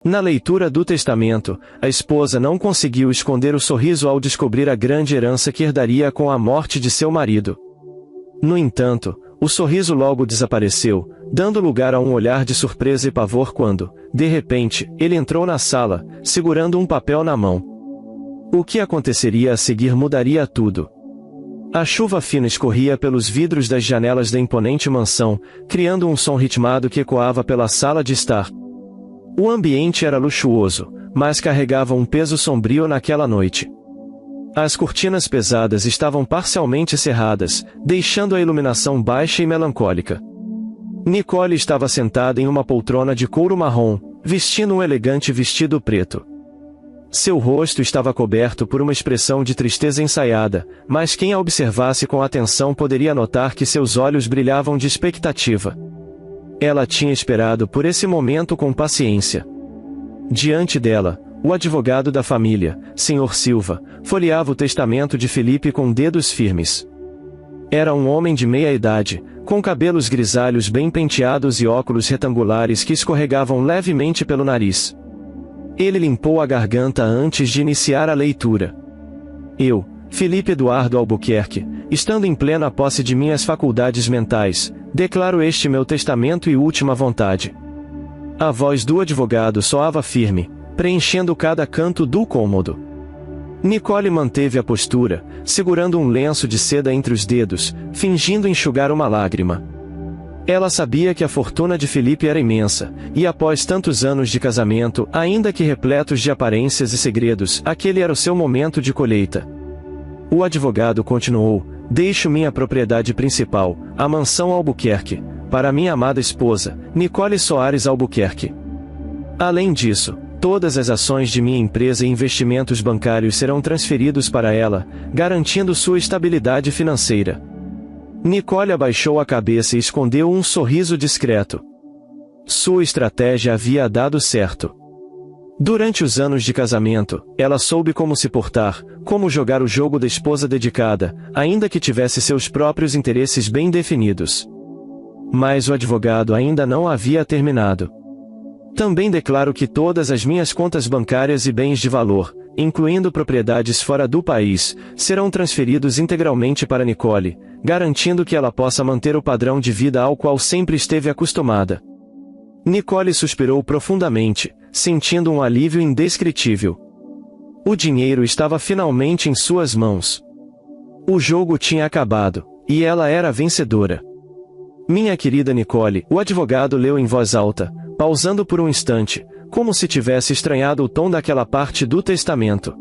Na leitura do testamento, a esposa não conseguiu esconder o sorriso ao descobrir a grande herança que herdaria com a morte de seu marido. No entanto, o sorriso logo desapareceu, dando lugar a um olhar de surpresa e pavor quando, de repente, ele entrou na sala, segurando um papel na mão. O que aconteceria a seguir mudaria tudo. A chuva fina escorria pelos vidros das janelas da imponente mansão, criando um som ritmado que ecoava pela sala de estar. O ambiente era luxuoso, mas carregava um peso sombrio naquela noite. As cortinas pesadas estavam parcialmente cerradas, deixando a iluminação baixa e melancólica. Nicole estava sentada em uma poltrona de couro marrom, vestindo um elegante vestido preto. Seu rosto estava coberto por uma expressão de tristeza ensaiada, mas quem a observasse com atenção poderia notar que seus olhos brilhavam de expectativa. Ela tinha esperado por esse momento com paciência. Diante dela, o advogado da família, Sr. Silva, folheava o testamento de Felipe com dedos firmes. Era um homem de meia idade, com cabelos grisalhos bem penteados e óculos retangulares que escorregavam levemente pelo nariz. Ele limpou a garganta antes de iniciar a leitura. Eu, Felipe Eduardo Albuquerque, estando em plena posse de minhas faculdades mentais, declaro este meu testamento e última vontade. A voz do advogado soava firme, preenchendo cada canto do cômodo. Nicole manteve a postura, segurando um lenço de seda entre os dedos, fingindo enxugar uma lágrima. Ela sabia que a fortuna de Felipe era imensa, e após tantos anos de casamento, ainda que repletos de aparências e segredos, aquele era o seu momento de colheita. O advogado continuou: deixo minha propriedade principal, a mansão Albuquerque, para minha amada esposa, Nicole Soares Albuquerque. Além disso, todas as ações de minha empresa e investimentos bancários serão transferidos para ela, garantindo sua estabilidade financeira. Nicole abaixou a cabeça e escondeu um sorriso discreto. Sua estratégia havia dado certo. Durante os anos de casamento, ela soube como se portar, como jogar o jogo da esposa dedicada, ainda que tivesse seus próprios interesses bem definidos. Mas o advogado ainda não havia terminado. Também declaro que todas as minhas contas bancárias e bens de valor, incluindo propriedades fora do país, serão transferidos integralmente para Nicole, garantindo que ela possa manter o padrão de vida ao qual sempre esteve acostumada. Nicole suspirou profundamente, sentindo um alívio indescritível. O dinheiro estava finalmente em suas mãos. O jogo tinha acabado, e ela era vencedora. Minha querida Nicole, o advogado leu em voz alta, pausando por um instante, como se tivesse estranhado o tom daquela parte do testamento.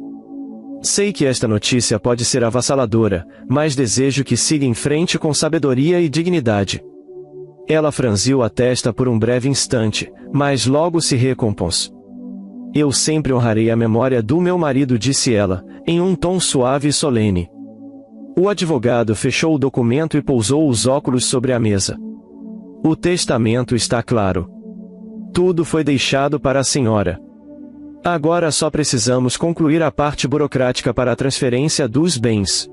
Sei que esta notícia pode ser avassaladora, mas desejo que siga em frente com sabedoria e dignidade. Ela franziu a testa por um breve instante, mas logo se recompôs. Eu sempre honrarei a memória do meu marido, disse ela, em um tom suave e solene. O advogado fechou o documento e pousou os óculos sobre a mesa. O testamento está claro. Tudo foi deixado para a senhora. Agora só precisamos concluir a parte burocrática para a transferência dos bens.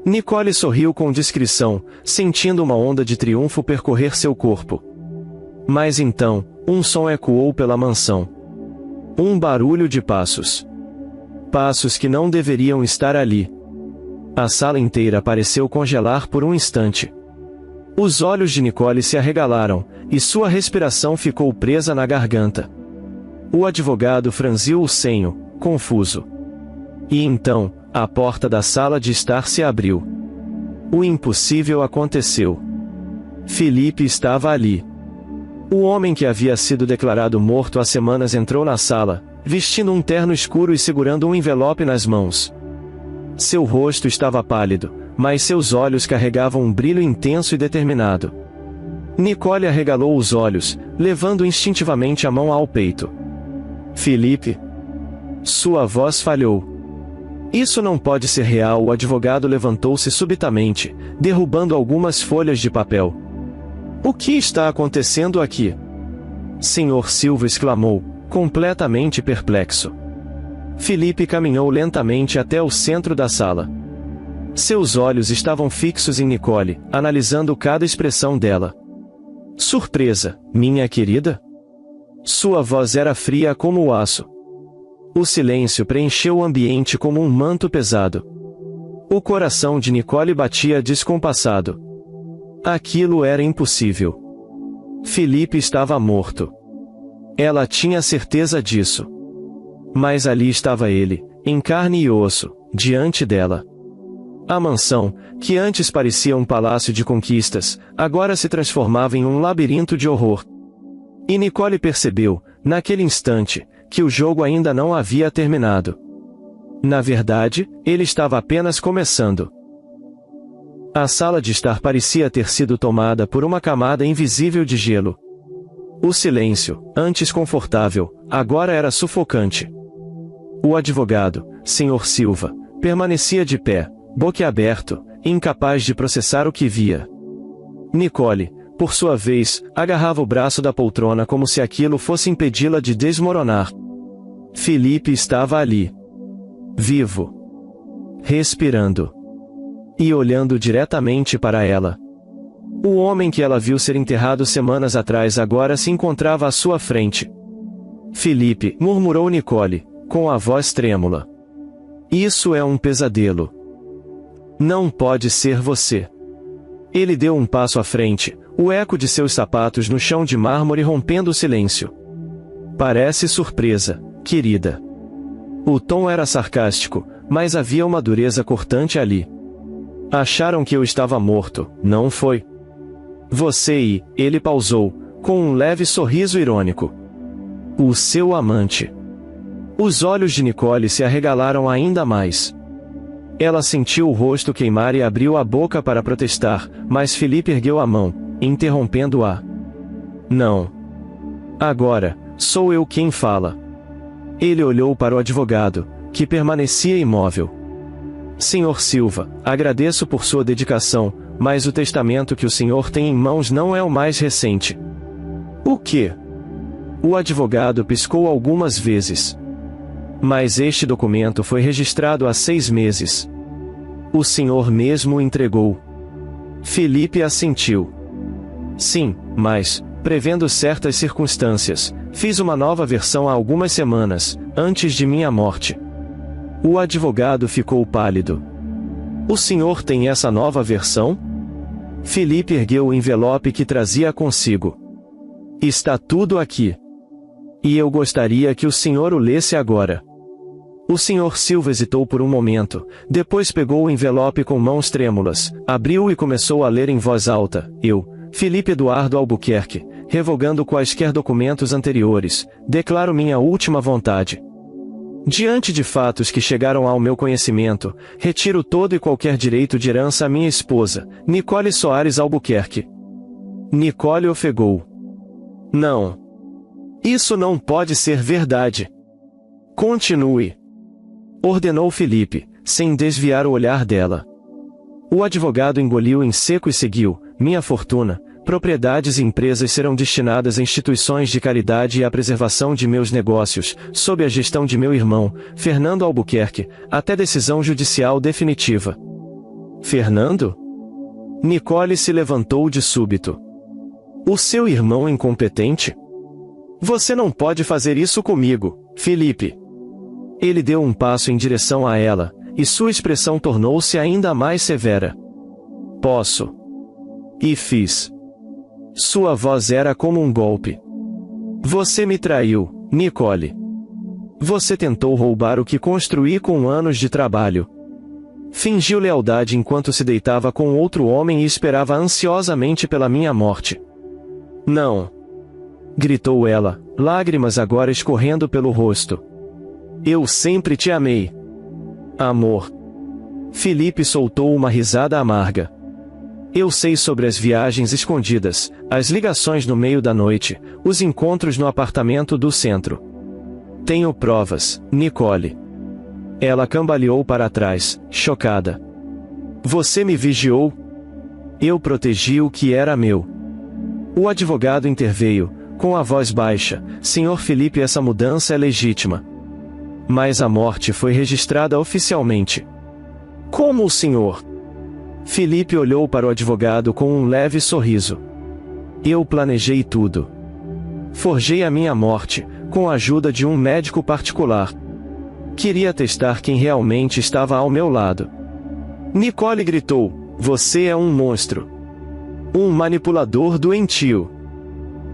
Nicole sorriu com discrição, sentindo uma onda de triunfo percorrer seu corpo. Mas então, um som ecoou pela mansão. Um barulho de passos. Passos que não deveriam estar ali. A sala inteira pareceu congelar por um instante. Os olhos de Nicole se arregalaram, e sua respiração ficou presa na garganta. O advogado franziu o senho, confuso. E então, a porta da sala de estar se abriu. O impossível aconteceu. Felipe estava ali. O homem que havia sido declarado morto há semanas entrou na sala, vestindo um terno escuro e segurando um envelope nas mãos. Seu rosto estava pálido, mas seus olhos carregavam um brilho intenso e determinado. Nicole arregalou os olhos, levando instintivamente a mão ao peito. Felipe? Sua voz falhou. Isso não pode ser real. O advogado levantou-se subitamente, derrubando algumas folhas de papel. O que está acontecendo aqui? Sr. Silva exclamou, completamente perplexo. Felipe caminhou lentamente até o centro da sala. Seus olhos estavam fixos em Nicole, analisando cada expressão dela. Surpresa, minha querida? Sua voz era fria como o aço. O silêncio preencheu o ambiente como um manto pesado. O coração de Nicole batia descompassado. Aquilo era impossível. Felipe estava morto. Ela tinha certeza disso. Mas ali estava ele, em carne e osso, diante dela. A mansão, que antes parecia um palácio de conquistas, agora se transformava em um labirinto de horror. E Nicole percebeu, naquele instante, que o jogo ainda não havia terminado. Na verdade, ele estava apenas começando. A sala de estar parecia ter sido tomada por uma camada invisível de gelo. O silêncio, antes confortável, agora era sufocante. O advogado, Sr. Silva, permanecia de pé, boquiaberto, incapaz de processar o que via. Nicole, por sua vez, agarrava o braço da poltrona como se aquilo fosse impedi-la de desmoronar. Felipe estava ali. Vivo. Respirando. E olhando diretamente para ela. O homem que ela viu ser enterrado semanas atrás agora se encontrava à sua frente. Felipe, murmurou Nicole, com a voz trêmula. Isso é um pesadelo. Não pode ser você. Ele deu um passo à frente, o eco de seus sapatos no chão de mármore rompendo o silêncio. Parece surpresa, querida. O tom era sarcástico, mas havia uma dureza cortante ali. Acharam que eu estava morto, não foi? Você e, ele pausou, com um leve sorriso irônico. O seu amante. Os olhos de Nicole se arregalaram ainda mais. Ela sentiu o rosto queimar e abriu a boca para protestar, mas Felipe ergueu a mão, interrompendo-a. Não. Agora, sou eu quem fala. Ele olhou para o advogado, que permanecia imóvel. Senhor Silva, agradeço por sua dedicação, mas o testamento que o senhor tem em mãos não é o mais recente. O quê? O advogado piscou algumas vezes. Mas este documento foi registrado há 6 meses. O senhor mesmo o entregou. Felipe assentiu. Sim, mas, prevendo certas circunstâncias, fiz uma nova versão há algumas semanas, antes de minha morte. O advogado ficou pálido. O senhor tem essa nova versão? Felipe ergueu o envelope que trazia consigo. Está tudo aqui. E eu gostaria que o senhor o lesse agora. O senhor Silva hesitou por um momento, depois pegou o envelope com mãos trêmulas, abriu e começou a ler em voz alta. Eu, Felipe Eduardo Albuquerque, revogando quaisquer documentos anteriores, declaro minha última vontade. Diante de fatos que chegaram ao meu conhecimento, retiro todo e qualquer direito de herança à minha esposa, Nicole Soares Albuquerque. Nicole ofegou. Não. Isso não pode ser verdade. Continue. Ordenou Felipe, sem desviar o olhar dela. O advogado engoliu em seco e seguiu. Minha fortuna, propriedades e empresas serão destinadas a instituições de caridade e à preservação de meus negócios, sob a gestão de meu irmão, Fernando Albuquerque, até decisão judicial definitiva. Fernando? Nicole se levantou de súbito. O seu irmão incompetente? Você não pode fazer isso comigo, Felipe. Ele deu um passo em direção a ela, e sua expressão tornou-se ainda mais severa. Posso. E fiz. Sua voz era como um golpe. Você me traiu, Nicole. Você tentou roubar o que construí com anos de trabalho. Fingiu lealdade enquanto se deitava com outro homem e esperava ansiosamente pela minha morte. Não. Gritou ela, lágrimas agora escorrendo pelo rosto. Eu sempre te amei. Amor. Felipe soltou uma risada amarga. Eu sei sobre as viagens escondidas, as ligações no meio da noite, os encontros no apartamento do centro. Tenho provas, Nicole. Ela cambaleou para trás, chocada. Você me vigiou? Eu protegi o que era meu. O advogado interveio, com a voz baixa. Senhor Felipe, essa mudança é legítima. Mas a morte foi registrada oficialmente. Como o senhor? Felipe olhou para o advogado com um leve sorriso. Eu planejei tudo. Forjei a minha morte, com a ajuda de um médico particular. Queria testar quem realmente estava ao meu lado. Nicole gritou: "Você é um monstro. Um manipulador doentio.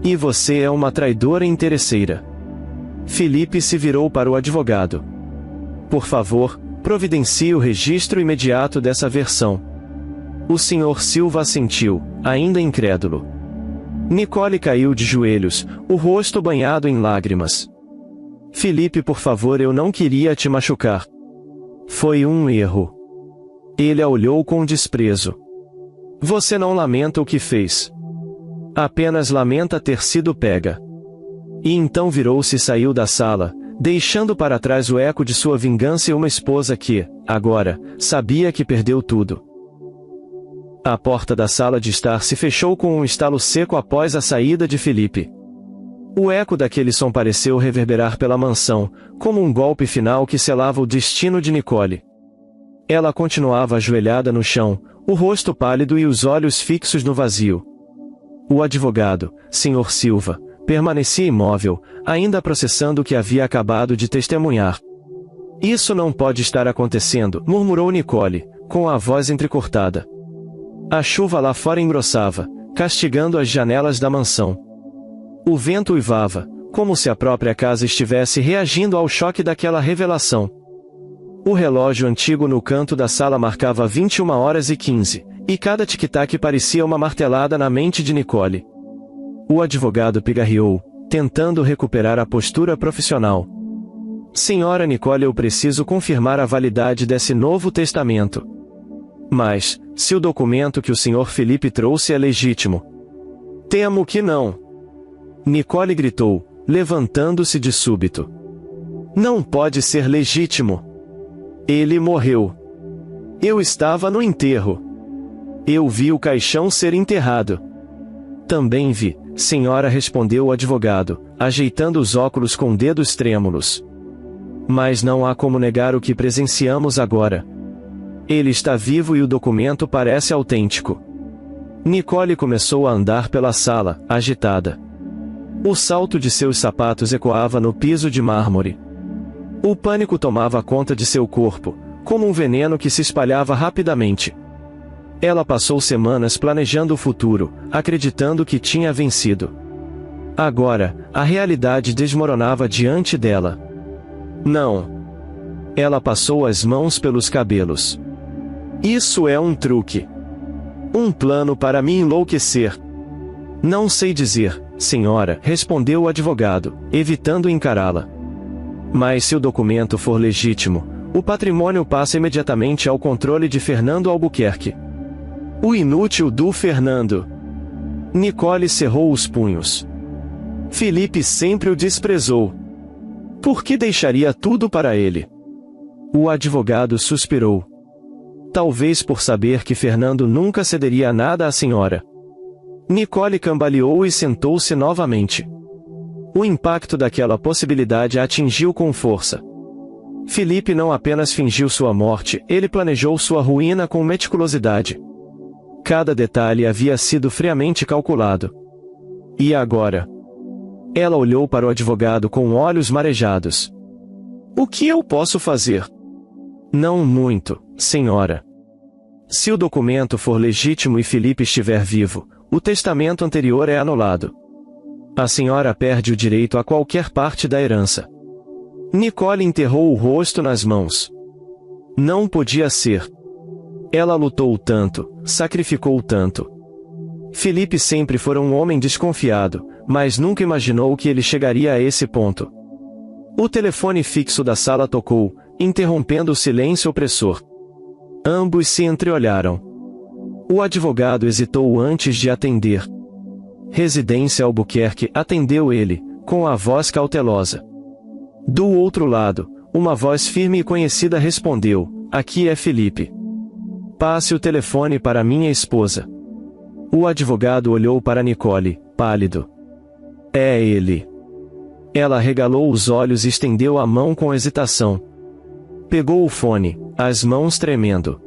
E você é uma traidora interesseira." Felipe se virou para o advogado. "Por favor, providencie o registro imediato dessa versão." O Sr. Silva assentiu, ainda incrédulo. Nicole caiu de joelhos, o rosto banhado em lágrimas. "Felipe, por favor, eu não queria te machucar. Foi um erro." Ele a olhou com desprezo. "Você não lamenta o que fez. Apenas lamenta ter sido pega." E então virou-se e saiu da sala, deixando para trás o eco de sua vingança e uma esposa que, agora, sabia que perdeu tudo. A porta da sala de estar se fechou com um estalo seco após a saída de Felipe. O eco daquele som pareceu reverberar pela mansão, como um golpe final que selava o destino de Nicole. Ela continuava ajoelhada no chão, o rosto pálido e os olhos fixos no vazio. O advogado, Sr. Silva, permanecia imóvel, ainda processando o que havia acabado de testemunhar. "Isso não pode estar acontecendo", murmurou Nicole, com a voz entrecortada. A chuva lá fora engrossava, castigando as janelas da mansão. O vento uivava, como se a própria casa estivesse reagindo ao choque daquela revelação. O relógio antigo no canto da sala marcava 21h15, e cada tic-tac parecia uma martelada na mente de Nicole. O advogado pigarreou, tentando recuperar a postura profissional. "Senhora Nicole, eu preciso confirmar a validade desse novo testamento. Mas, se o documento que o Sr. Felipe trouxe é legítimo." "Temo que não." Nicole gritou, levantando-se de súbito. "Não pode ser legítimo. Ele morreu. Eu estava no enterro. Eu vi o caixão ser enterrado." "Também vi, senhora", respondeu o advogado, ajeitando os óculos com dedos trêmulos. "Mas não há como negar o que presenciamos agora. Ele está vivo e o documento parece autêntico." Nicole começou a andar pela sala, agitada. O salto de seus sapatos ecoava no piso de mármore. O pânico tomava conta de seu corpo, como um veneno que se espalhava rapidamente. Ela passou semanas planejando o futuro, acreditando que tinha vencido. Agora, a realidade desmoronava diante dela. Não. Ela passou as mãos pelos cabelos. "Isso é um truque. Um plano para me enlouquecer." "Não sei dizer, senhora", respondeu o advogado, evitando encará-la. "Mas se o documento for legítimo, o patrimônio passa imediatamente ao controle de Fernando Albuquerque." "O inútil do Fernando." Nicole cerrou os punhos. "Felipe sempre o desprezou. Por que deixaria tudo para ele?" O advogado suspirou. "Talvez por saber que Fernando nunca cederia nada à senhora." Nicole cambaleou e sentou-se novamente. O impacto daquela possibilidade a atingiu com força. Felipe não apenas fingiu sua morte, ele planejou sua ruína com meticulosidade. Cada detalhe havia sido friamente calculado. E agora? Ela olhou para o advogado com olhos marejados. "O que eu posso fazer?" "Não muito, senhora. Se o documento for legítimo e Felipe estiver vivo, o testamento anterior é anulado. A senhora perde o direito a qualquer parte da herança." Nicole enterrou o rosto nas mãos. Não podia ser. Ela lutou tanto, sacrificou tanto. Felipe sempre fora um homem desconfiado, mas nunca imaginou que ele chegaria a esse ponto. O telefone fixo da sala tocou, interrompendo o silêncio opressor. Ambos se entreolharam. O advogado hesitou antes de atender. "Residência Albuquerque", atendeu ele, com a voz cautelosa. Do outro lado, uma voz firme e conhecida respondeu: "Aqui é Felipe. Passe o telefone para minha esposa." O advogado olhou para Nicole, pálido. "É ele." Ela arregalou os olhos e estendeu a mão com hesitação. Pegou o fone, as mãos tremendo.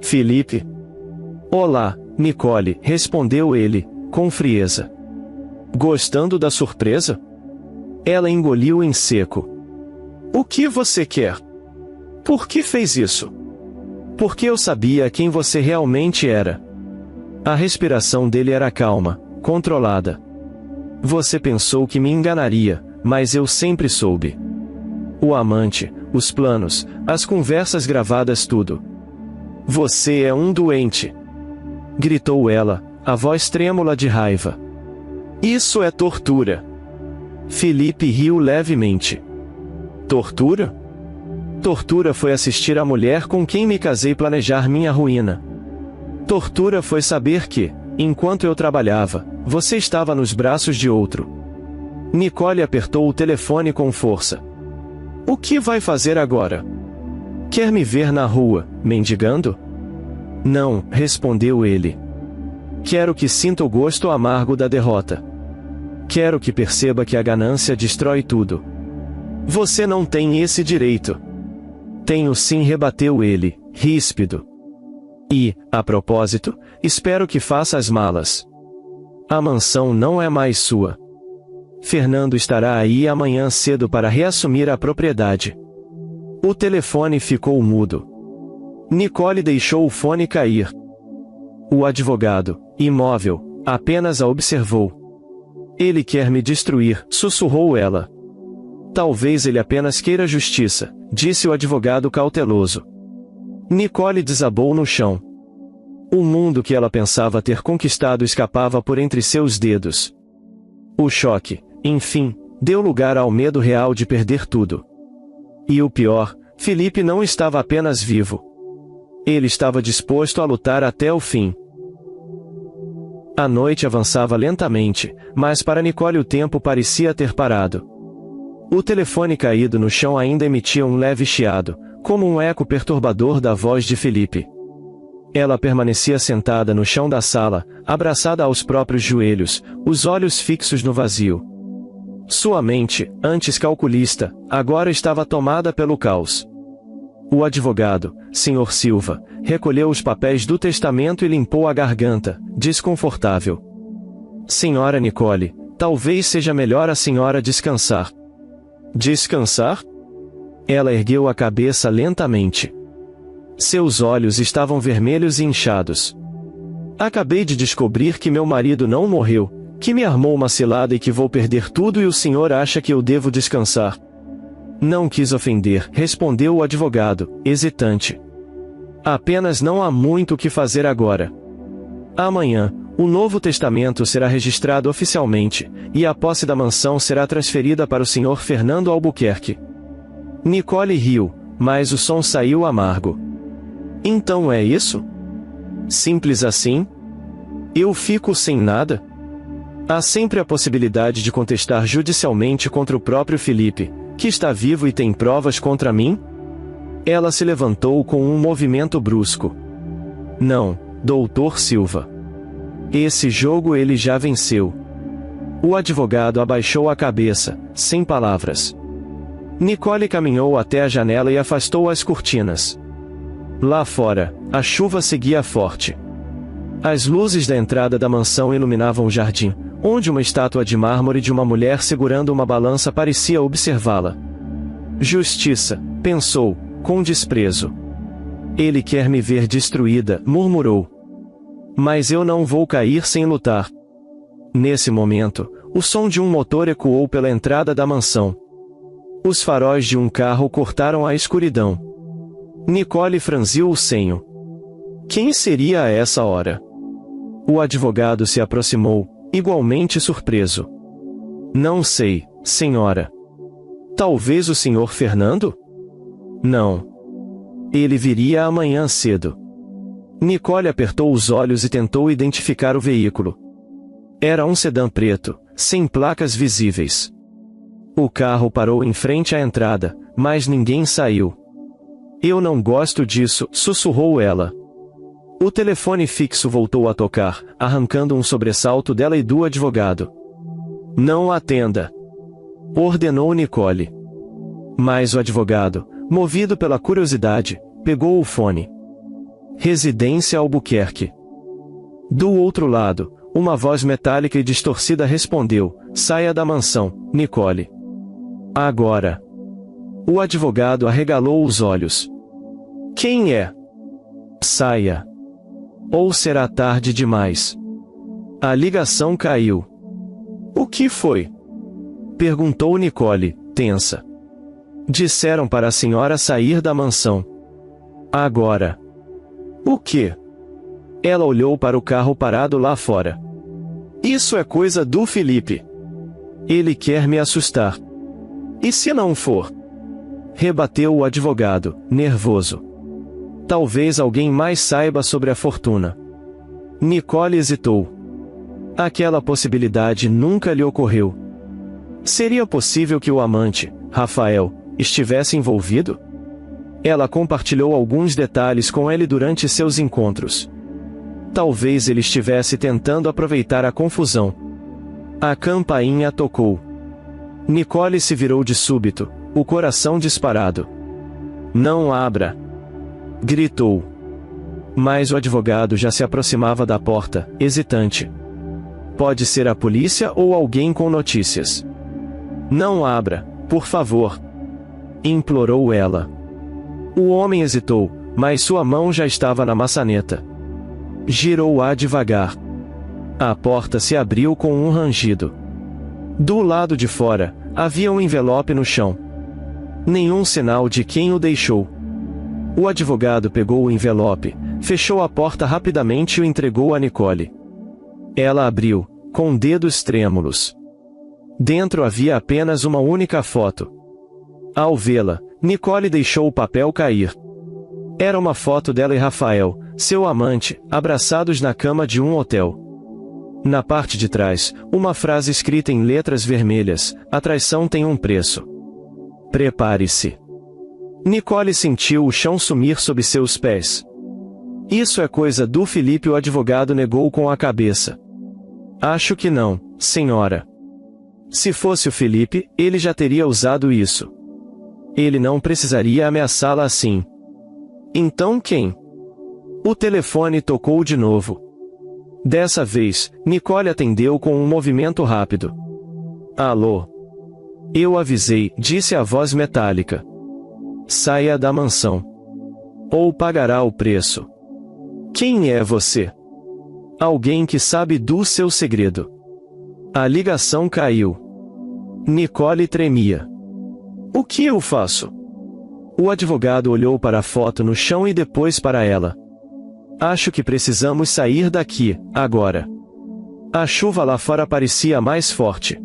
"Felipe?" "Olá, Nicole", respondeu ele, com frieza. Gostando da surpresa? Ela engoliu em seco. O que você quer? Por que fez isso? Porque eu sabia quem você realmente era. A respiração dele era calma, controlada. Você pensou que me enganaria, mas eu sempre soube. O amante, os planos, as conversas gravadas, tudo. Você é um doente! Gritou ela, a voz trêmula de raiva. Isso é tortura! Felipe riu levemente. Tortura? Tortura foi assistir a mulher com quem me casei planejar minha ruína. Tortura foi saber que, enquanto eu trabalhava, você estava nos braços de outro. Nicole apertou o telefone com força. O que vai fazer agora? Quer me ver na rua, mendigando? Não, respondeu ele. Quero que sinta o gosto amargo da derrota. Quero que perceba que a ganância destrói tudo. Você não tem esse direito. Tenho sim, rebateu ele, ríspido. E, a propósito, espero que faça as malas. A mansão não é mais sua. Fernando estará aí amanhã cedo para reassumir a propriedade. O telefone ficou mudo. Nicole deixou o fone cair. O advogado, imóvel, apenas a observou. Ele quer me destruir, sussurrou ela. Talvez ele apenas queira justiça, disse o advogado cauteloso. Nicole desabou no chão. O mundo que ela pensava ter conquistado escapava por entre seus dedos. O choque, enfim, deu lugar ao medo real de perder tudo. E o pior, Felipe não estava apenas vivo. Ele estava disposto a lutar até o fim. A noite avançava lentamente, mas para Nicole o tempo parecia ter parado. O telefone caído no chão ainda emitia um leve chiado, como um eco perturbador da voz de Felipe. Ela permanecia sentada no chão da sala, abraçada aos próprios joelhos, os olhos fixos no vazio. Sua mente, antes calculista, agora estava tomada pelo caos. O advogado, Sr. Silva, recolheu os papéis do testamento e limpou a garganta, desconfortável. Senhora Nicole, talvez seja melhor a senhora descansar. Descansar? Ela ergueu a cabeça lentamente. Seus olhos estavam vermelhos e inchados. Acabei de descobrir que meu marido não morreu, que me armou uma cilada e que vou perder tudo, e o senhor acha que eu devo descansar? Não quis ofender, respondeu o advogado, hesitante. Apenas não há muito o que fazer agora. Amanhã, o novo testamento será registrado oficialmente, e a posse da mansão será transferida para o Sr. Fernando Albuquerque. Nicole riu, mas o som saiu amargo. Então é isso? Simples assim? Eu fico sem nada? Há sempre a possibilidade de contestar judicialmente contra o próprio Felipe, que está vivo e tem provas contra mim? Ela se levantou com um movimento brusco. Não, Dr. Silva. Esse jogo ele já venceu. O advogado abaixou a cabeça, sem palavras. Nicole caminhou até a janela e afastou as cortinas. Lá fora, a chuva seguia forte. As luzes da entrada da mansão iluminavam o jardim, onde uma estátua de mármore de uma mulher segurando uma balança parecia observá-la. Justiça, pensou, com desprezo. Ele quer me ver destruída, murmurou. Mas eu não vou cair sem lutar. Nesse momento, o som de um motor ecoou pela entrada da mansão. Os faróis de um carro cortaram a escuridão. Nicole franziu o senho. Quem seria a essa hora? O advogado se aproximou, igualmente surpreso. Não sei, senhora. Talvez o Sr. Fernando? Não. Ele viria amanhã cedo. Nicole apertou os olhos e tentou identificar o veículo. Era um sedã preto, sem placas visíveis. O carro parou em frente à entrada, mas ninguém saiu. Eu não gosto disso, sussurrou ela. O telefone fixo voltou a tocar, arrancando um sobressalto dela e do advogado. Não atenda, ordenou Nicole. Mas o advogado, movido pela curiosidade, pegou o fone. Residência Albuquerque. Do outro lado, Uma voz metálica e distorcida respondeu: saia da mansão, Nicole. Agora. O advogado arregalou os olhos. Quem é? Saia. Ou será tarde demais. A ligação caiu. O que foi? Perguntou Nicole, tensa. Disseram para a senhora sair da mansão. Agora. O quê? Ela olhou para o carro parado lá fora. Isso é coisa do Felipe. Ele quer me assustar. E se não for? Rebateu o advogado, nervoso. Talvez alguém mais saiba sobre a fortuna. Nicole hesitou. Aquela possibilidade nunca lhe ocorreu. Seria possível que o amante, Rafael, estivesse envolvido? Ela compartilhou alguns detalhes com ele durante seus encontros. Talvez ele estivesse tentando aproveitar a confusão. A campainha tocou. Nicole se virou de súbito, o coração disparado. Não abra! Gritou. Mas o advogado já se aproximava da porta, hesitante. Pode ser a polícia ou alguém com notícias. Não abra, por favor! Implorou ela. O homem hesitou, mas sua mão já estava na maçaneta. Girou-a devagar. A porta se abriu com um rangido. Do lado de fora, havia um envelope no chão. Nenhum sinal de quem o deixou. O advogado pegou o envelope, fechou a porta rapidamente e o entregou a Nicole. Ela abriu, com dedos trêmulos. Dentro havia apenas uma única foto. Ao vê-la, Nicole deixou o papel cair. Era uma foto dela e Rafael, seu amante, abraçados na cama de um hotel. Na parte de trás, uma frase escrita em letras vermelhas: a traição tem um preço. Prepare-se. Nicole sentiu o chão sumir sob seus pés. Isso é coisa do Felipe, o advogado negou com a cabeça. Acho que não, senhora. Se fosse o Felipe, ele já teria usado isso. Ele não precisaria ameaçá-la assim. Então quem? O telefone tocou de novo. Dessa vez, Nicole atendeu com um movimento rápido. Alô? Eu avisei, disse a voz metálica. Saia da mansão. Ou pagará o preço. Quem é você? Alguém que sabe do seu segredo. A ligação caiu. Nicole tremia. O que eu faço? O advogado olhou para a foto no chão e depois para ela. Acho que precisamos sair daqui, agora. A chuva lá fora parecia mais forte.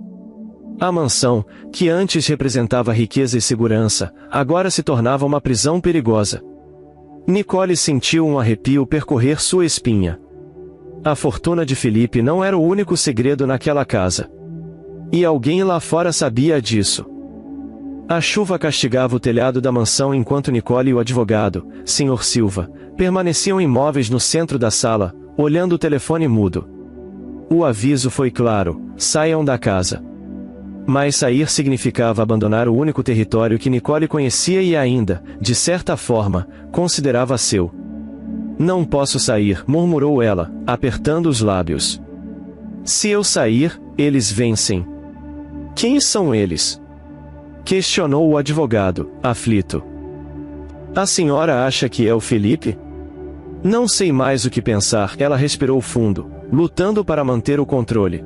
A mansão, que antes representava riqueza e segurança, agora se tornava uma prisão perigosa. Nicole sentiu um arrepio percorrer sua espinha. A fortuna de Felipe não era o único segredo naquela casa. E alguém lá fora sabia disso. A chuva castigava o telhado da mansão enquanto Nicole e o advogado, Sr. Silva, permaneciam imóveis no centro da sala, olhando o telefone mudo. O aviso foi claro: saiam da casa. Mas sair significava abandonar o único território que Nicole conhecia e ainda, de certa forma, considerava seu. Não posso sair, murmurou ela, apertando os lábios. Se eu sair, eles vencem. Quem são eles? Questionou o advogado, aflito. A senhora acha que é o Felipe? Não sei mais o que pensar, ela respirou fundo, lutando para manter o controle.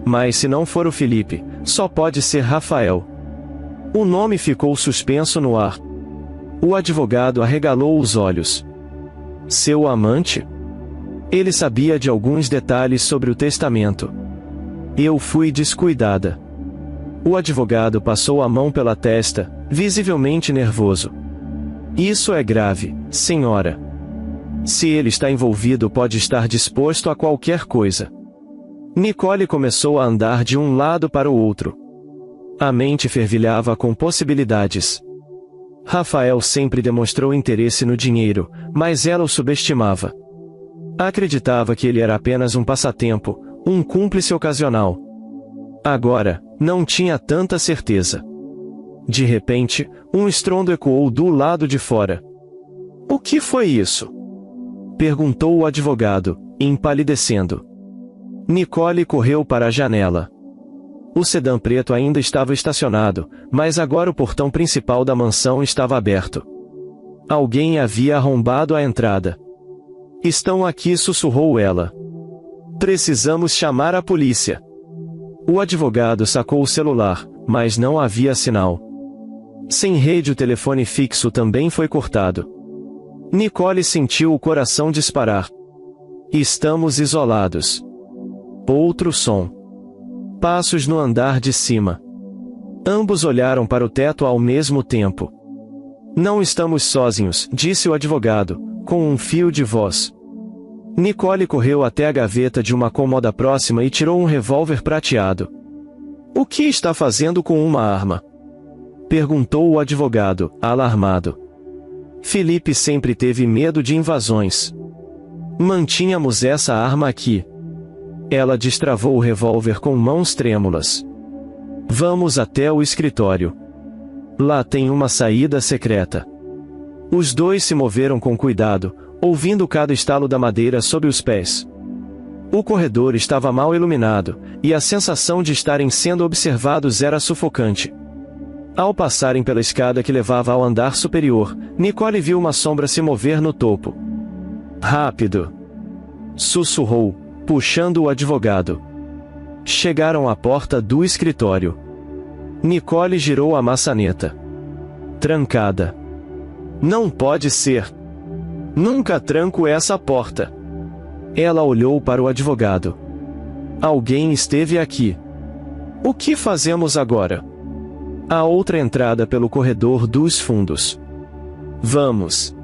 Mas se não for o Felipe, só pode ser Rafael. O nome ficou suspenso no ar. O advogado arregalou os olhos. Seu amante? Ele sabia de alguns detalhes sobre o testamento. Eu fui descuidada. O advogado passou a mão pela testa, visivelmente nervoso. Isso é grave, senhora. Se ele está envolvido, pode estar disposto a qualquer coisa. Nicole começou a andar de um lado para o outro. A mente fervilhava com possibilidades. Rafael sempre demonstrou interesse no dinheiro, mas ela o subestimava. Acreditava que ele era apenas um passatempo, um cúmplice ocasional. Agora, não tinha tanta certeza. De repente, um estrondo ecoou do lado de fora. O que foi isso? Perguntou o advogado, empalidecendo. Nicole correu para a janela. O sedã preto ainda estava estacionado, mas agora o portão principal da mansão estava aberto. Alguém havia arrombado a entrada. Estão aqui, sussurrou ela. Precisamos chamar a polícia. O advogado sacou o celular, mas não havia sinal. Sem rede, o telefone fixo também foi cortado. Nicole sentiu o coração disparar. Estamos isolados. Outro som. Passos no andar de cima. Ambos olharam para o teto ao mesmo tempo. Não estamos sozinhos, disse o advogado, com um fio de voz. Nicole correu até a gaveta de uma cômoda próxima e tirou um revólver prateado. O que está fazendo com uma arma? Perguntou o advogado, alarmado. Felipe sempre teve medo de invasões. Mantínhamos essa arma aqui. Ela destravou o revólver com mãos trêmulas. Vamos até o escritório. Lá tem uma saída secreta. Os dois se moveram com cuidado, ouvindo cada estalo da madeira sob os pés. O corredor estava mal iluminado, e a sensação de estarem sendo observados era sufocante. Ao passarem pela escada que levava ao andar superior, Nicole viu uma sombra se mover no topo. Rápido! Sussurrou, puxando o advogado. Chegaram à porta do escritório. Nicole girou a maçaneta. Trancada. Não pode ser. Nunca tranco essa porta. Ela olhou para o advogado. Alguém esteve aqui. O que fazemos agora? Há outra entrada pelo corredor dos fundos. Vamos.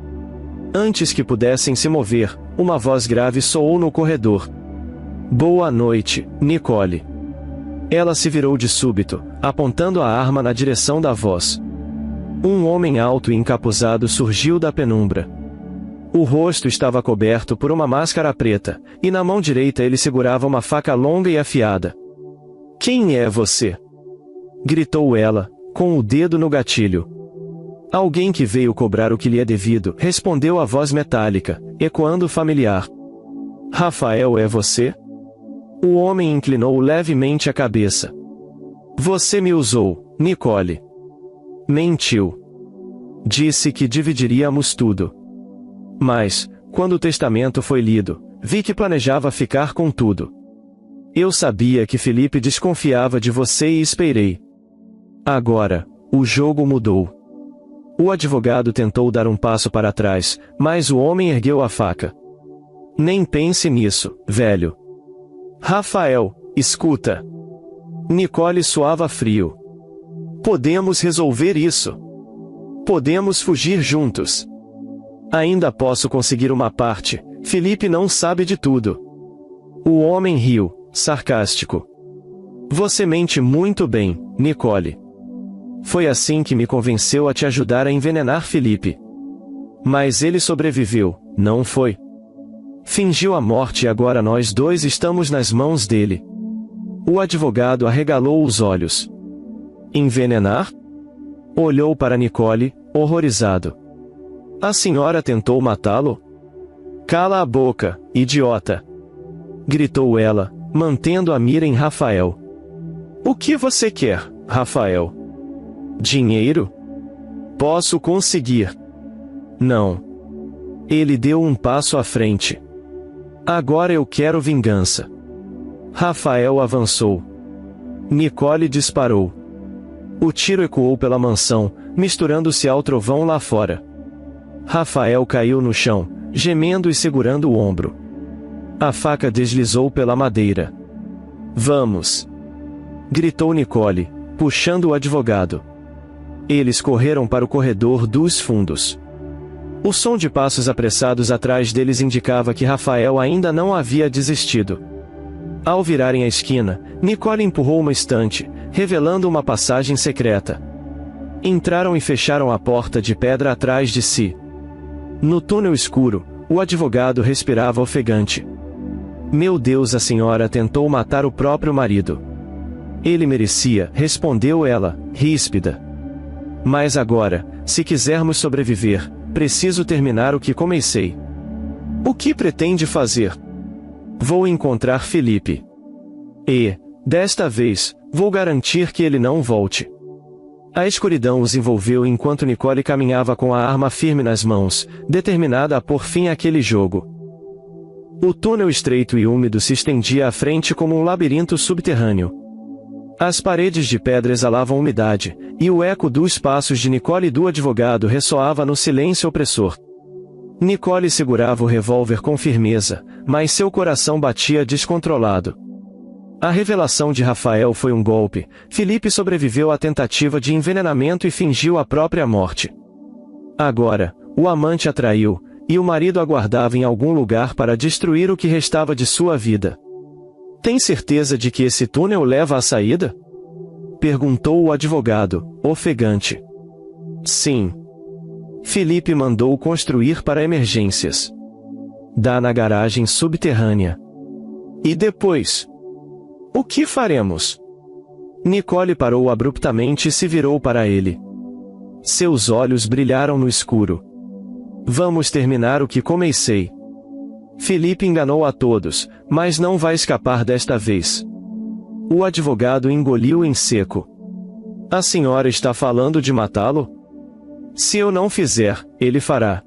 Antes que pudessem se mover, uma voz grave soou no corredor. Boa noite, Nicole. Ela se virou de súbito, apontando a arma na direção da voz. Um homem alto e encapuzado surgiu da penumbra. O rosto estava coberto por uma máscara preta, e na mão direita ele segurava uma faca longa e afiada. Quem é você? Gritou ela, com o dedo no gatilho. Alguém que veio cobrar o que lhe é devido, respondeu a voz metálica, ecoando familiar. Rafael, é você? O homem inclinou levemente a cabeça. Você me usou, Nicole. Mentiu. Disse que dividiríamos tudo. Mas, quando o testamento foi lido, vi que planejava ficar com tudo. Eu sabia que Felipe desconfiava de você e esperei. Agora, o jogo mudou. O advogado tentou dar um passo para trás, mas o homem ergueu a faca. Nem pense nisso, velho. Rafael, escuta. Nicole suava frio. Podemos resolver isso. Podemos fugir juntos. Ainda posso conseguir uma parte, Felipe não sabe de tudo. O homem riu, sarcástico. Você mente muito bem, Nicole. Foi assim que me convenceu a te ajudar a envenenar Felipe. Mas ele sobreviveu, não foi? Fingiu a morte e agora nós dois estamos nas mãos dele. O advogado arregalou os olhos. Envenenar? Olhou para Nicole, horrorizado. A senhora tentou matá-lo? Cala a boca, idiota! Gritou ela, mantendo a mira em Rafael. O que você quer, Rafael? Dinheiro? Posso conseguir. Não. Ele deu um passo à frente. Agora eu quero vingança. Rafael avançou. Nicole disparou. O tiro ecoou pela mansão, misturando-se ao trovão lá fora. Rafael caiu no chão, gemendo e segurando o ombro. A faca deslizou pela madeira. Vamos! Gritou Nicole, puxando o advogado. Eles correram para o corredor dos fundos. O som de passos apressados atrás deles indicava que Rafael ainda não havia desistido. Ao virarem a esquina, Nicole empurrou uma estante, revelando uma passagem secreta. Entraram e fecharam a porta de pedra atrás de si. No túnel escuro, o advogado respirava ofegante. Meu Deus, a senhora tentou matar o próprio marido. Ele merecia, respondeu ela, ríspida. Mas agora, se quisermos sobreviver, preciso terminar o que comecei. O que pretende fazer? Vou encontrar Felipe. E, desta vez, vou garantir que ele não volte. A escuridão os envolveu enquanto Nicole caminhava com a arma firme nas mãos, determinada a pôr fim àquele jogo. O túnel estreito e úmido se estendia à frente como um labirinto subterrâneo. As paredes de pedra exalavam umidade, e o eco dos passos de Nicole e do advogado ressoava no silêncio opressor. Nicole segurava o revólver com firmeza, mas seu coração batia descontrolado. A revelação de Rafael foi um golpe. Felipe sobreviveu à tentativa de envenenamento e fingiu a própria morte. Agora, o amante a traiu, e o marido aguardava em algum lugar para destruir o que restava de sua vida. Tem certeza de que esse túnel leva à saída? Perguntou o advogado, ofegante. Sim. Felipe mandou construir para emergências. Dá na garagem subterrânea. E depois? O que faremos? Nicole parou abruptamente e se virou para ele. Seus olhos brilharam no escuro. Vamos terminar o que comecei. Felipe enganou a todos, mas não vai escapar desta vez. O advogado engoliu em seco. A senhora está falando de matá-lo? Se eu não fizer, ele fará.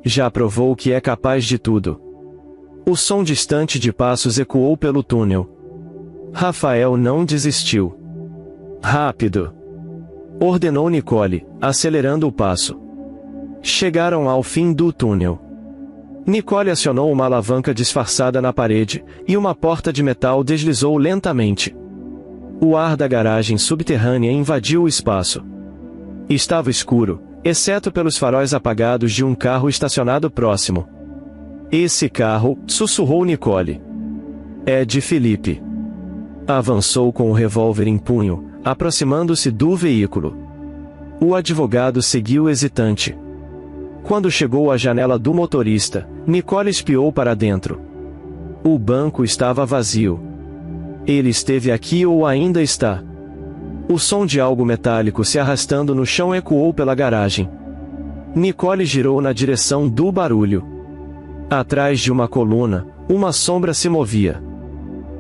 Já provou que é capaz de tudo. O som distante de passos ecoou pelo túnel. Rafael não desistiu. Rápido! Ordenou Nicole, acelerando o passo. Chegaram ao fim do túnel. Nicole acionou uma alavanca disfarçada na parede, e uma porta de metal deslizou lentamente. O ar da garagem subterrânea invadiu o espaço. Estava escuro, exceto pelos faróis apagados de um carro estacionado próximo. Esse carro, sussurrou Nicole. É de Felipe. Avançou com o revólver em punho, aproximando-se do veículo. O advogado seguiu hesitante. Quando chegou à janela do motorista, Nicole espiou para dentro. O banco estava vazio. Ele esteve aqui ou ainda está? O som de algo metálico se arrastando no chão ecoou pela garagem. Nicole girou na direção do barulho. Atrás de uma coluna, uma sombra se movia.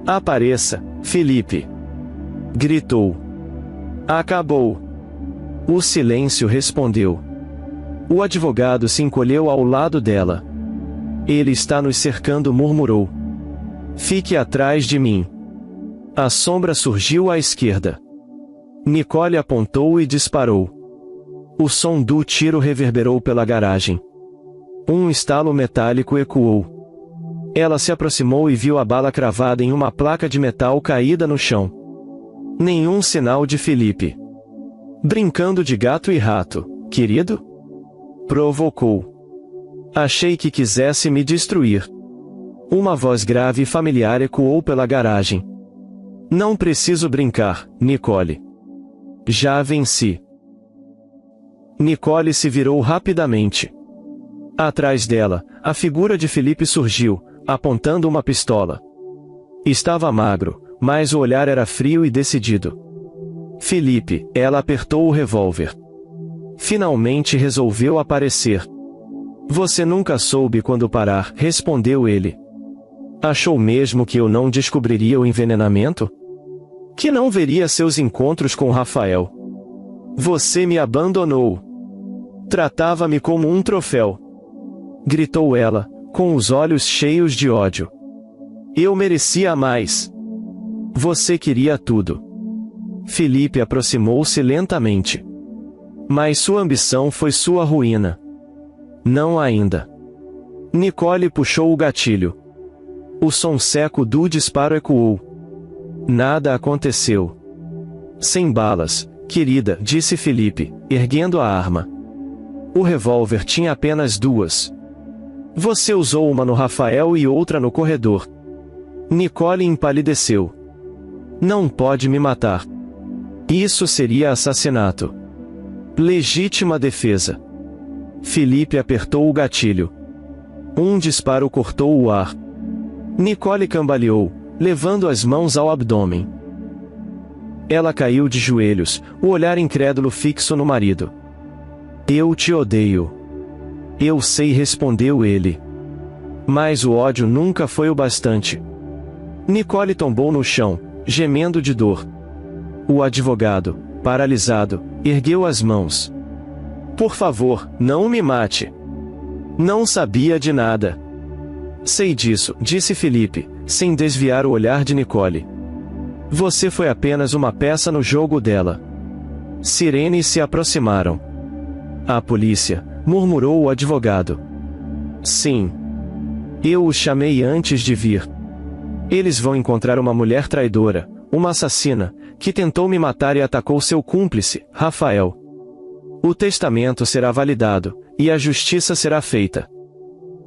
Apareça, Felipe! Gritou. Acabou. O silêncio respondeu. O advogado se encolheu ao lado dela. Ele está nos cercando, murmurou. Fique atrás de mim. A sombra surgiu à esquerda. Nicole apontou e disparou. O som do tiro reverberou pela garagem. Um estalo metálico ecoou. Ela se aproximou e viu a bala cravada em uma placa de metal caída no chão. Nenhum sinal de Felipe. Brincando de gato e rato, querido? Provocou. Achei que quisesse me destruir. Uma voz grave e familiar ecoou pela garagem. Não preciso brincar, Nicole. Já venci. Nicole se virou rapidamente. Atrás dela, a figura de Felipe surgiu, apontando uma pistola. Estava magro, mas o olhar era frio e decidido. Felipe, ela apertou o revólver. Finalmente resolveu aparecer. Você nunca soube quando parar, respondeu ele. Achou mesmo que eu não descobriria o envenenamento? Que não veria seus encontros com Rafael? Você me abandonou. Tratava-me como um troféu. Gritou ela, com os olhos cheios de ódio. Eu merecia mais. Você queria tudo. Felipe aproximou-se lentamente. Mas sua ambição foi sua ruína. Não ainda. Nicole puxou o gatilho. O som seco do disparo ecoou. Nada aconteceu. Sem balas, querida, disse Felipe, erguendo a arma. O revólver tinha apenas duas. Você usou uma no Rafael e outra no corredor. Nicole empalideceu. Não pode me matar. Isso seria assassinato. Legítima defesa. Felipe apertou o gatilho. Um disparo cortou o ar. Nicole cambaleou, levando as mãos ao abdômen. Ela caiu de joelhos, o olhar incrédulo fixo no marido. Eu te odeio. Eu sei, respondeu ele. Mas o ódio nunca foi o bastante. Nicole tombou no chão, gemendo de dor. O advogado, paralisado, ergueu as mãos. Por favor, não me mate. Não sabia de nada. Sei disso, disse Felipe, sem desviar o olhar de Nicole. Você foi apenas uma peça no jogo dela. Sirenes se aproximaram. A polícia, murmurou o advogado. Sim. Eu os chamei antes de vir. Eles vão encontrar uma mulher traidora, uma assassina, que tentou me matar e atacou seu cúmplice, Rafael. O testamento será validado, e a justiça será feita.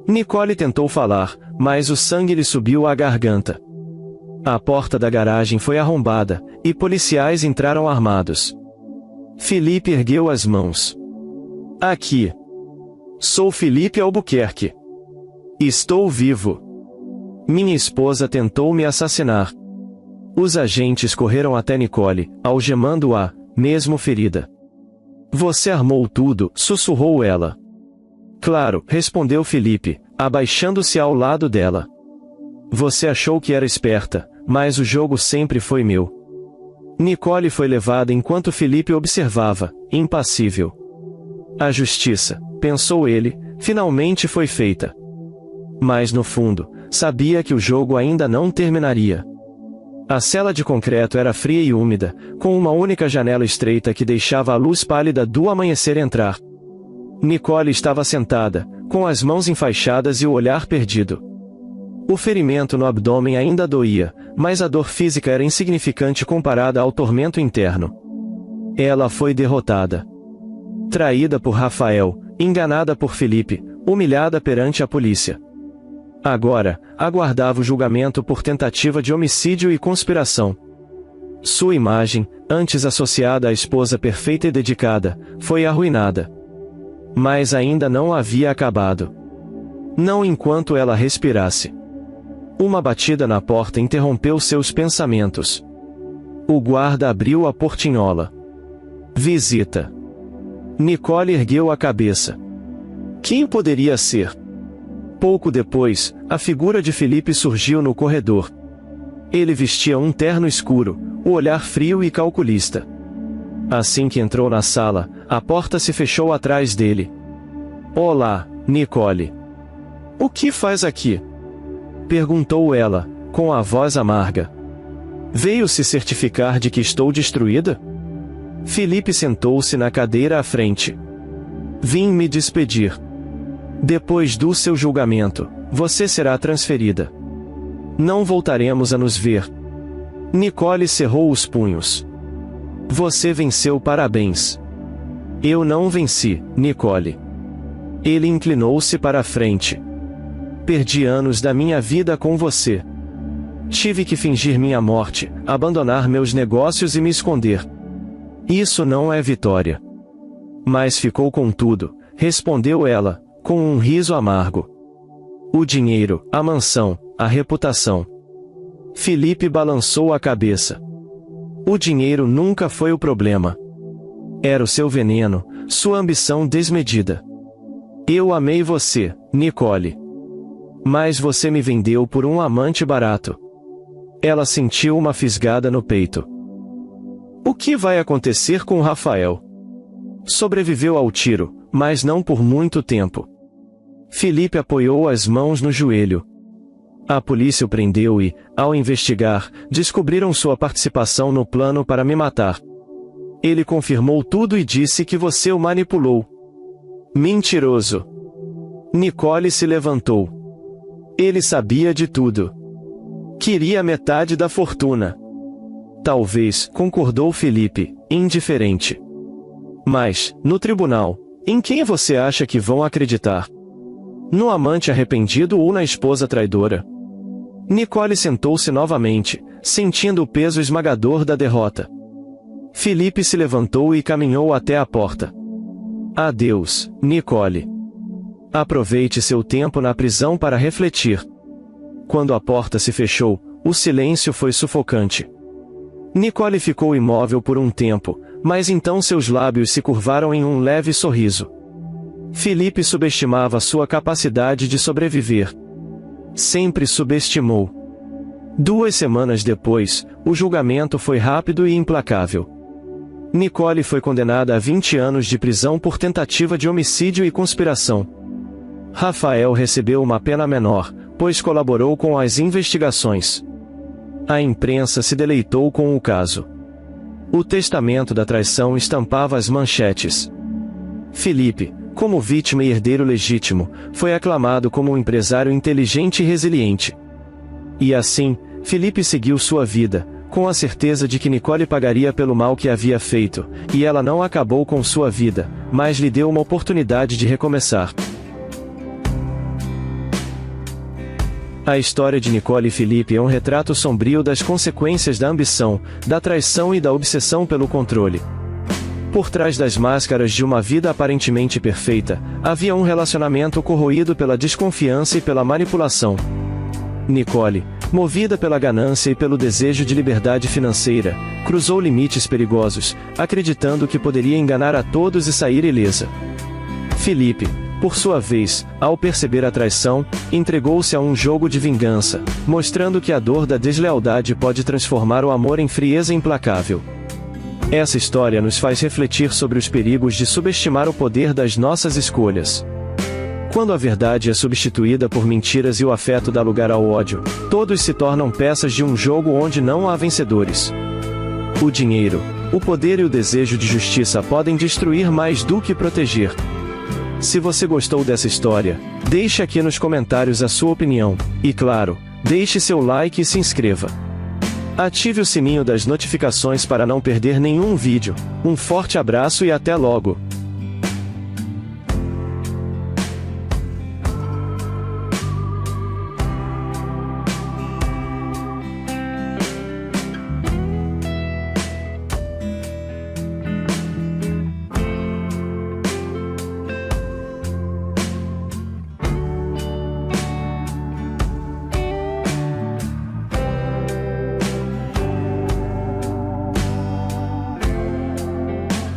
Nicole tentou falar, mas o sangue lhe subiu à garganta. A porta da garagem foi arrombada, e policiais entraram armados. Felipe ergueu as mãos. Aqui. Sou Felipe Albuquerque. Estou vivo. Minha esposa tentou me assassinar. Os agentes correram até Nicole, algemando-a, mesmo ferida. Você armou tudo, sussurrou ela. Claro, respondeu Felipe, abaixando-se ao lado dela. Você achou que era esperta, mas o jogo sempre foi meu. Nicole foi levada enquanto Felipe observava, impassível. A justiça, pensou ele, finalmente foi feita. Mas no fundo, sabia que o jogo ainda não terminaria. A cela de concreto era fria e úmida, com uma única janela estreita que deixava a luz pálida do amanhecer entrar. Nicole estava sentada, com as mãos enfaixadas e o olhar perdido. O ferimento no abdômen ainda doía, mas a dor física era insignificante comparada ao tormento interno. Ela foi derrotada. Traída por Rafael, enganada por Felipe, humilhada perante a polícia. Agora, aguardava o julgamento por tentativa de homicídio e conspiração. Sua imagem, antes associada à esposa perfeita e dedicada, foi arruinada. Mas ainda não havia acabado. Não enquanto ela respirasse. Uma batida na porta interrompeu seus pensamentos. O guarda abriu a portinhola. Visita. Nicole ergueu a cabeça. Quem poderia ser? Pouco depois, a figura de Felipe surgiu no corredor. Ele vestia um terno escuro, o olhar frio e calculista. Assim que entrou na sala, a porta se fechou atrás dele. Olá, Nicole. O que faz aqui? Perguntou ela, com a voz amarga. Veio se certificar de que estou destruída? Felipe sentou-se na cadeira à frente. Vim me despedir. Depois do seu julgamento, você será transferida. Não voltaremos a nos ver. Nicole cerrou os punhos. Você venceu, parabéns. Eu não venci, Nicole. Ele inclinou-se para a frente. Perdi anos da minha vida com você. Tive que fingir minha morte, abandonar meus negócios e me esconder. Isso não é vitória. Mas ficou com tudo, respondeu ela, com um riso amargo. O dinheiro, a mansão, a reputação. Felipe balançou a cabeça. O dinheiro nunca foi o problema. Era o seu veneno, sua ambição desmedida. Eu amei você, Nicole. Mas você me vendeu por um amante barato. Ela sentiu uma fisgada no peito. O que vai acontecer com Rafael? Sobreviveu ao tiro, mas não por muito tempo. Felipe apoiou as mãos no joelho. A polícia o prendeu e, ao investigar, descobriram sua participação no plano para me matar. Ele confirmou tudo e disse que você o manipulou. Mentiroso. Nicole se levantou. Ele sabia de tudo. Queria metade da fortuna. Talvez, concordou Felipe, indiferente. Mas, no tribunal, em quem você acha que vão acreditar? No amante arrependido ou na esposa traidora? Nicole sentou-se novamente, sentindo o peso esmagador da derrota. Felipe se levantou e caminhou até a porta. Adeus, Nicole. Aproveite seu tempo na prisão para refletir. Quando a porta se fechou, o silêncio foi sufocante. Nicole ficou imóvel por um tempo, mas então seus lábios se curvaram em um leve sorriso. Felipe subestimava sua capacidade de sobreviver. Sempre subestimou. 2 semanas depois, o julgamento foi rápido e implacável. Nicole foi condenada a 20 anos de prisão por tentativa de homicídio e conspiração. Rafael recebeu uma pena menor, pois colaborou com as investigações. A imprensa se deleitou com o caso. O testamento da traição estampava as manchetes. Felipe, como vítima e herdeiro legítimo, foi aclamado como um empresário inteligente e resiliente. E assim, Felipe seguiu sua vida, com a certeza de que Nicole pagaria pelo mal que havia feito, e ela não acabou com sua vida, mas lhe deu uma oportunidade de recomeçar. A história de Nicole e Felipe é um retrato sombrio das consequências da ambição, da traição e da obsessão pelo controle. Por trás das máscaras de uma vida aparentemente perfeita, havia um relacionamento corroído pela desconfiança e pela manipulação. Nicole, movida pela ganância e pelo desejo de liberdade financeira, cruzou limites perigosos, acreditando que poderia enganar a todos e sair ilesa. Felipe, por sua vez, ao perceber a traição, entregou-se a um jogo de vingança, mostrando que a dor da deslealdade pode transformar o amor em frieza implacável. Essa história nos faz refletir sobre os perigos de subestimar o poder das nossas escolhas. Quando a verdade é substituída por mentiras e o afeto dá lugar ao ódio, todos se tornam peças de um jogo onde não há vencedores. O dinheiro, o poder e o desejo de justiça podem destruir mais do que proteger. Se você gostou dessa história, deixe aqui nos comentários a sua opinião, e claro, deixe seu like e se inscreva. Ative o sininho das notificações para não perder nenhum vídeo. Um forte abraço e até logo!